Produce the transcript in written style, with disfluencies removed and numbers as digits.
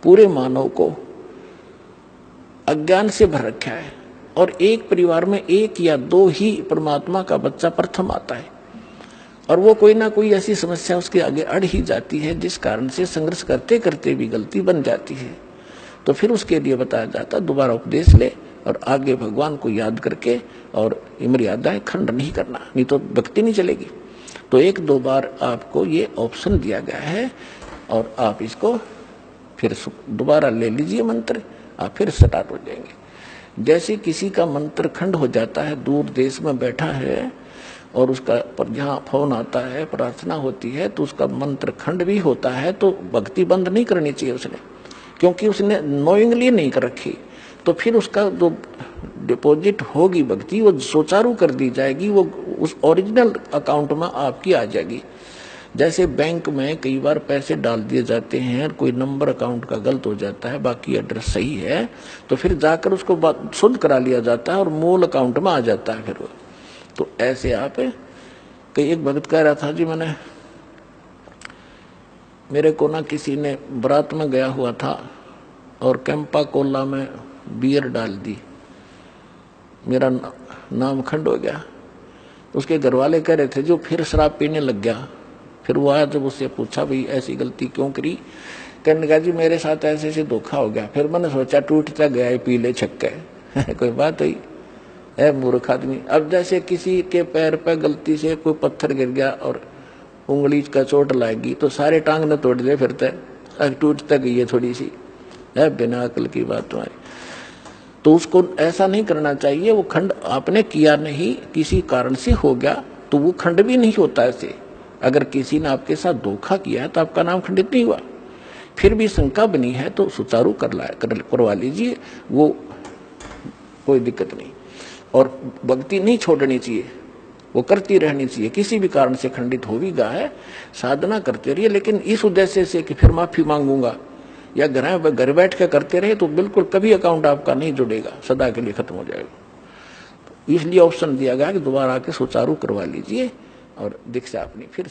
पूरे मानव को अज्ञान से भर रखा है और एक परिवार में एक या दो ही परमात्मा का बच्चा प्रथम आता है और वो कोई ना कोई ऐसी समस्या उसके आगे अड़ ही जाती है जिस कारण से संघर्ष करते करते भी गलती बन जाती है। तो फिर उसके लिए बताया जाता दोबारा उपदेश ले और आगे भगवान को याद करके और मर्यादाएं खंड नहीं करना, नहीं तो भक्ति नहीं चलेगी। तो एक दो बार आपको ये ऑप्शन दिया गया है और आप इसको फिर दोबारा ले लीजिए मंत्र, आप फिर स्टार्ट हो जाएंगे। जैसे किसी का मंत्र खंड हो जाता है, दूर देश में बैठा है और उसका पर जहाँ फोन आता है, प्रार्थना होती है तो उसका मंत्र खंड भी होता है, तो भक्ति बंद नहीं करनी चाहिए उसने, क्योंकि उसने नोइंगली नहीं कर रखी। तो फिर उसका जो डिपॉजिट होगी भक्ति वो सुचारू कर दी जाएगी, वो उस ओरिजिनल अकाउंट में आपकी आ जाएगी। जैसे बैंक में कई बार पैसे डाल दिए जाते हैं, कोई नंबर अकाउंट का गलत हो जाता है, बाकी एड्रेस सही है, तो फिर जाकर उसको शुद्ध करा लिया जाता है और मूल अकाउंट में आ जाता है फिर वो। तो ऐसे आप कई एक भक्त कह रहा था जी मेरे को ना किसी ने बारात में गया हुआ था और कैंपा कोला में बियर डाल दी, मेरा नाम खंड हो गया। उसके घर वाले कह रहे थे जो फिर शराब पीने लग गया। फिर वो आया, जब उससे पूछा भाई ऐसी गलती क्यों करी, कहने लगा जी मेरे साथ ऐसे ऐसे धोखा हो गया। फिर मैंने सोचा टूटता गया है पीले छक्के कोई बात हुई है मूर्ख आदमी। अब जैसे किसी के पैर पे गलती से कोई पत्थर गिर गया और उंगली का चोट लाएगी तो सारे टांग न तोड़ दे फिरते, टूटता गई है थोड़ी सी, है बिना अकल की बात तुम्हारी। तो उसको ऐसा नहीं करना चाहिए। वो खंड आपने किया नहीं, किसी कारण से हो गया तो वो खंड भी नहीं होता ऐसे। अगर किसी ने आपके साथ धोखा किया है तो आपका नाम खंडित नहीं हुआ। फिर भी शंका बनी है तो सुचारू करवा लीजिए, वो कोई दिक्कत नहीं। और भक्ति नहीं छोड़नी चाहिए, वो करती रहनी चाहिए। किसी भी कारण से खंडित हो भी गया है, साधना करते रहिए, लेकिन इस उद्देश्य से कि फिर माफी मांगूंगा या घर बैठ के करते रहे तो बिल्कुल कभी अकाउंट आपका नहीं जुड़ेगा, सदा के लिए खत्म हो जाएगा। इसलिए ऑप्शन दिया गया कि दोबारा आके सुचारू करवा लीजिए और दीक्षा अपनी फिर